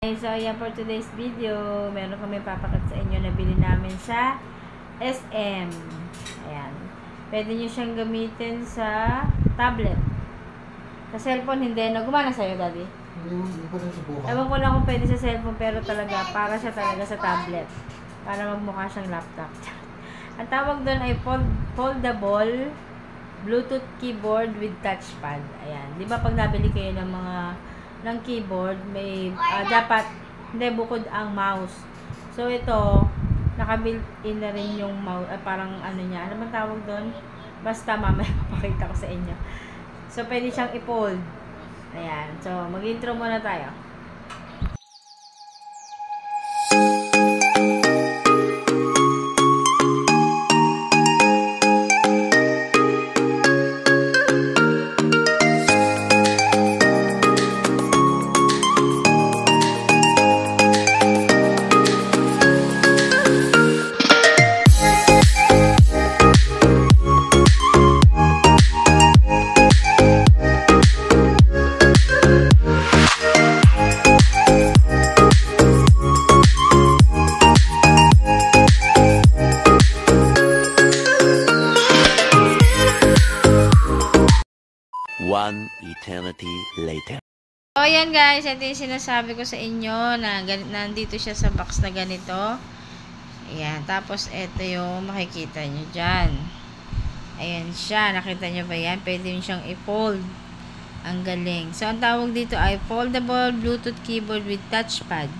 So, ayan for today's video. Meron kami papakita sa inyo na bili namin sa SM. Ayan. Pwede nyo siyang gamitin sa tablet. Sa cellphone, hindi. Gumana sa'yo, Daddy? Hindi ko rin subukan. Ewan ko lang kung pwede sa cellphone, pero talaga, para siya talaga sa tablet. Para magmukha siyang laptop. Ang tawag doon ay foldable Bluetooth keyboard with touchpad. Ayan. Di ba pag nabili kayo ng keyboard, may dapat hindi bukod ang mouse. So ito, naka-built-in na rin yung mouse, parang ano niya, ano man tawag doon? Basta mamaya papakita ko sa inyo. So pwede siyang i-fold. Ayan. So mag-intro muna tayo. One eternity later. So, ayan guys, ito yung sinasabi ko sa inyo na nandito siya sa box na ganito. Ayan, tapos ito yung makikita nyo dyan. Ayan siya, nakita nyo ba yan? Pwede nyo siyang i-fold. Ang galing. So, ang tawag dito ay foldable Bluetooth keyboard with touchpad.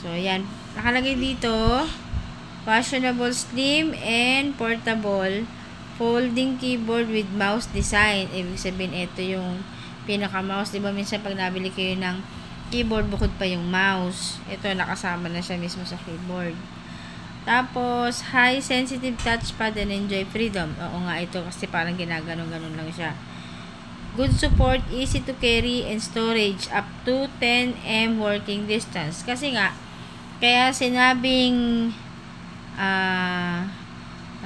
So, ayan, nakalagay dito, fashionable, slim, and portable folding keyboard with mouse design. Ibig sabihin, ito yung pinaka-mouse. Diba minsan pag nabili kayo ng keyboard, bukod pa yung mouse. Ito, nakasama na siya mismo sa keyboard. Tapos, high sensitive touchpad and enjoy freedom. Oo nga, ito kasi parang ginaganon-ganon lang siya. Good support, easy to carry, and storage up to 10 m working distance. Kasi nga, kaya sinabing ano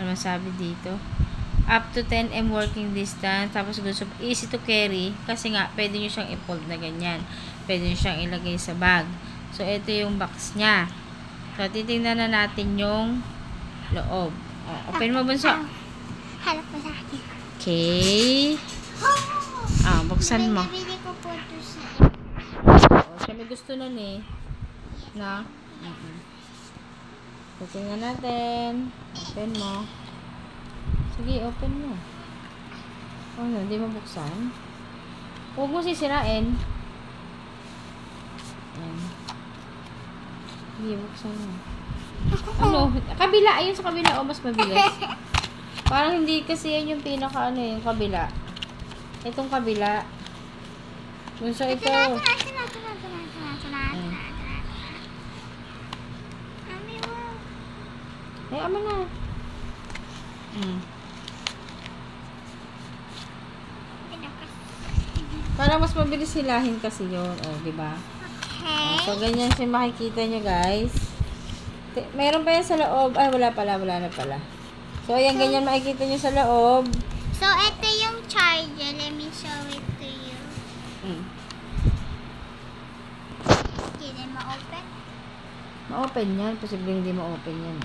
masabi dito? Up to 10 m working distance, tapos gusto easy to carry kasi nga pwede nyo siyang i-fold na ganyan, pwede nyo siyang ilagay sa bag. So ito yung box nya. So titingnan na natin yung loob. Open mo, bunso. Harap mo sa akin. Okay, buksan mo. Bibili ko po ito sa Siya may gusto nun eh na titingnan natin. Open mo. Sige, open mo. Ano, hindi mo buksan? Huwag mo sisirain. Ayan. Sige, buksan mo. Ano? Kabila. Ayun sa kabila. O, mas mabilis. Parang hindi kasi yan yung pinaka, yung kabila. Itong kabila. Gusto ito. Ay, ama na. Parang mas mabilis hilahin kasi yun. O, diba? Okay. So, ganyan siya makikita nyo, guys. Meron pa yan sa loob. Ay, wala pala. Wala na pala. So, ayan, ganyan makikita nyo sa loob. So, ito yung charger. Let me show it to you. Hindi ma-open? Ma-open yan. Posibleng hindi ma-open yan.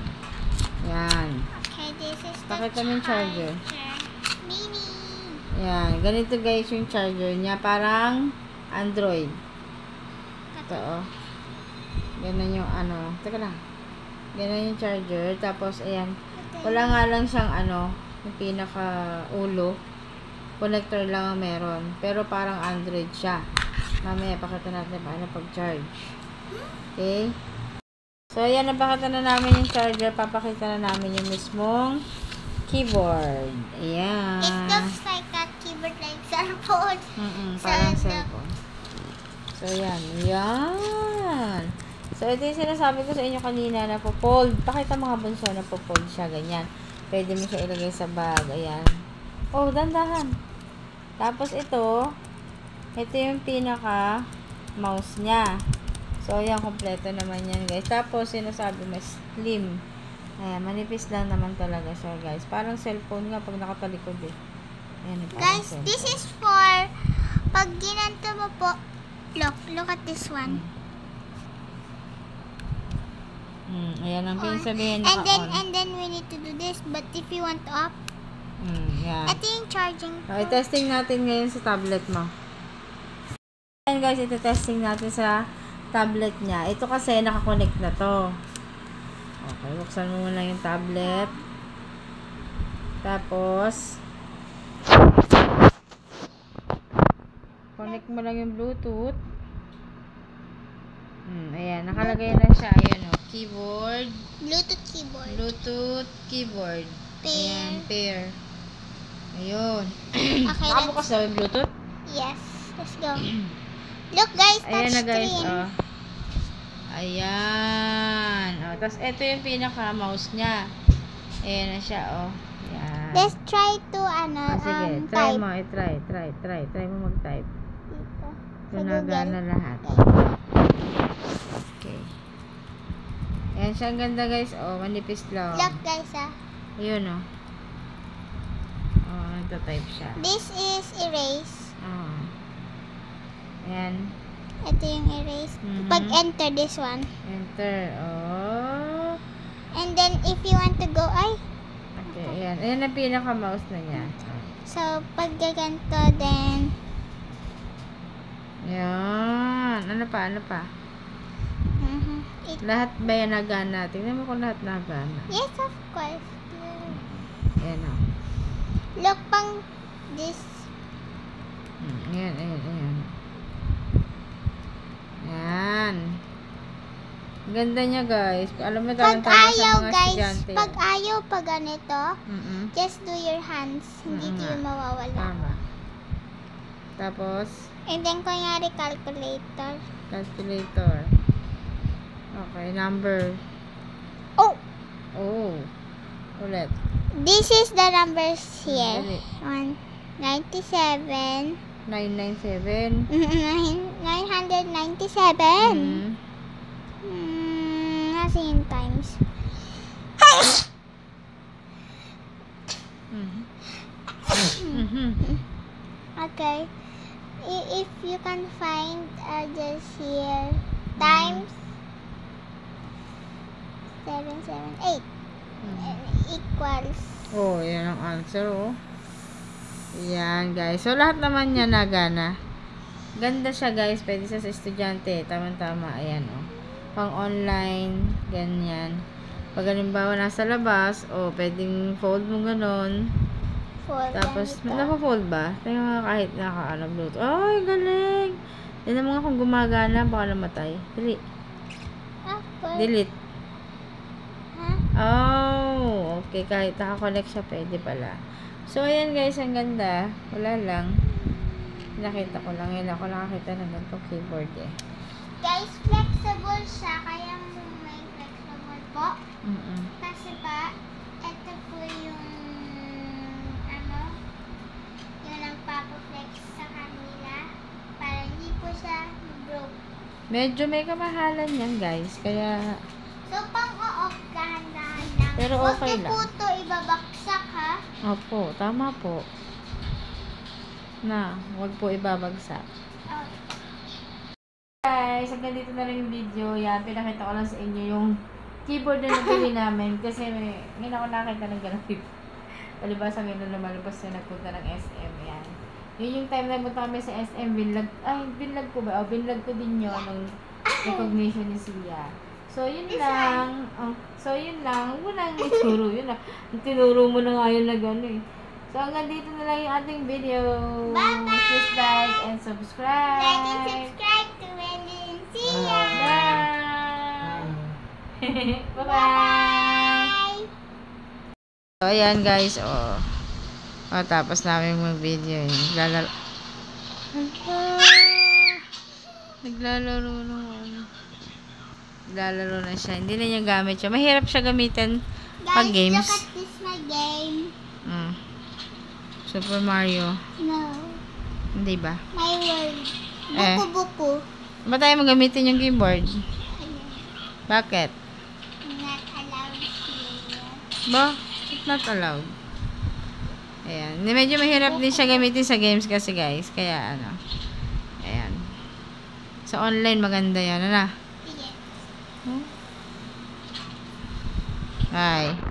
Yan. Okay, this is the Pakita mo yung charger. Mini. Yan. Ganito, guys, yung charger niya. Parang Android. Ito, oh. Ganun yung ano. Teka lang. Ganun yung charger. Tapos, ayan. Wala nga lang siyang ano, yung pinaka-ulo. Connector lang ang meron. Pero parang Android siya. Mamaya, pakita natin paano pag-charge. Okay? So, ayan. Napakita na namin yung charger. Papakita na namin yung mismong keyboard. Ayan. It looks like that keyboard like cellphone. Parang cellphone. So, ayan. Ayan. So, ito yung sinasabi ko sa inyo kanina na po-fold. Pakita mga bunso na po-fold siya. Ganyan. Pwede mo siya ilagay sa bag. Ayan. Oh, dandahan. Tapos ito yung pinaka-mouse niya. So, ayan. Kompleto naman yan, guys. Tapos, sinasabi mas slim. Ayan. Manipis lang naman talaga siya, guys. Parang cellphone nga pag nakatalikod eh. Ayan, Guys, cellphone. this is for pag ginanto mo po. Look at this one. Ayan ang pinasabihin And naka-on. then we need to do this. But if you want to off, Yan. ito yung charging. Okay, testing natin ngayon sa tablet mo. Ayan guys, ito testing natin sa tablet niya. Ito kasi nakakonect na to. Okay, buksan mo muna yung tablet. Tapos, connect mo lang yung Bluetooth. Ayan, nakalagay na siya. Ayan o, keyboard. Bluetooth keyboard. Bluetooth keyboard. Pair. Ayan, pair. Ayun. Okay, Nakabukas daw yung Bluetooth. yes. Let's go. Look guys, Ayan na guys, touchscreen. oh. Ayan. Oh, tapos ito yung pinaka-mouse niya. Ayan na siya, oh. Ayan. Let's try to, Sige, try type. mo. Try mo mag-type. Dito. Sa Tunaga na Google. lahat. Okay. Ayan siya, ang ganda guys. Oh, manipis lang. Look guys, Ayun, oh. Oh, nagta-type siya. This is erase. Oh. Ayan. Ito yung erase. Pag-enter this one. Enter. Oh. And then, if you want to go, Okay, ayan. Ayan ang pinaka-mouse na niya. so, pag gaganto, then, Ayan. Ano pa? Lahat ba yan nagana? Tingnan mo kung lahat nagana. yes, of course. Ayan, oh. Look pang this. Ayan. Ayan. Ganda niya guys. Alam mo Pag tama sa ayaw, mga guys, estudyante. pag ayaw, pag ganito, Mm-mm. just do your hands. Hindi Mm-mm kayo nga. mawawala. Tama. Tapos, And then, kunyari, calculator. calculator. Okay, number. Oh! Oh. Ulit. This is the numbers here. Dali. 197. 997. 997. Nasa yung times. Okay. If you can find just here times 778 equals. Oh, yan ang answer, oh. Yan, guys. So, lahat naman niya nagana. Ganda siya, guys. Pwede sa estudyante. Tama-tama. Ayan, oh. Pang online. Ganyan. Pag halimbawa nasa labas, oh, pwedeng fold mo ganon. For Tapos, ganito. naka-fold ba? Tingnan mo nga kahit Bluetooth. Ay, galing! Tingnan mo nga kung gumagana, baka namatay. Dali. Apple. Delete. Ha? Oh, okay. Kahit naka-connect siya, pwede pala. So, ayan guys, ang ganda. Wala lang. Nakita ko lang. Ngayon ako nakakita ng ganitong keyboard eh. Guys, flexible siya. Kaya may flexible po. Kasi pa, ito po yung yung nagpapaflex sa kanila para hindi po siya broke. Medyo may kamahalan yan guys. Kaya, So, pang-o-off dahan-dahan lang. Pero okay Huwag lang. niyo po ito ibabaksak ha. opo, tama po. Na, wag po ibabagsak. Oh. Guys, hanggang dito na lang yung video. Yan, pinakita ko lang sa inyo yung keyboard na nabili namin. Kasi ngayon ako nakita ng ganun. Palibasa ngayon na lumalabas na nagpunta ng SM. Yan. Yun yung time na nagpunta kami sa SM. Binlag ko ba? Binlag ko din yun ng recognition ni Sia. So, yun lang. So, yun lang. Huwag mo lang ituro. Yun lang. Tinuro mo na nga yun na gano'n eh. So, hanggang dito na lang yung ating video. Bye-bye! Please like and subscribe. Like and subscribe to Wendy and Sia. Bye! Bye-bye! Bye! So, ayan guys. Tapos namin mag-video. Naglalaro Naglalaro na siya. Hindi na niya gamit siya. Mahirap siya gamitin pag Guys, games. look at this my game. Super Mario. No. Hindi ba? My word. Eh. Buku-buku. Ba tayo magamitin yung keyboard? Bakit? Not allowed here. Ba? It's not allowed. Ayan. Medyo mahirap din siya gamitin sa games kasi guys. Kaya Ayan. Sa online maganda yan. Yes. Hi.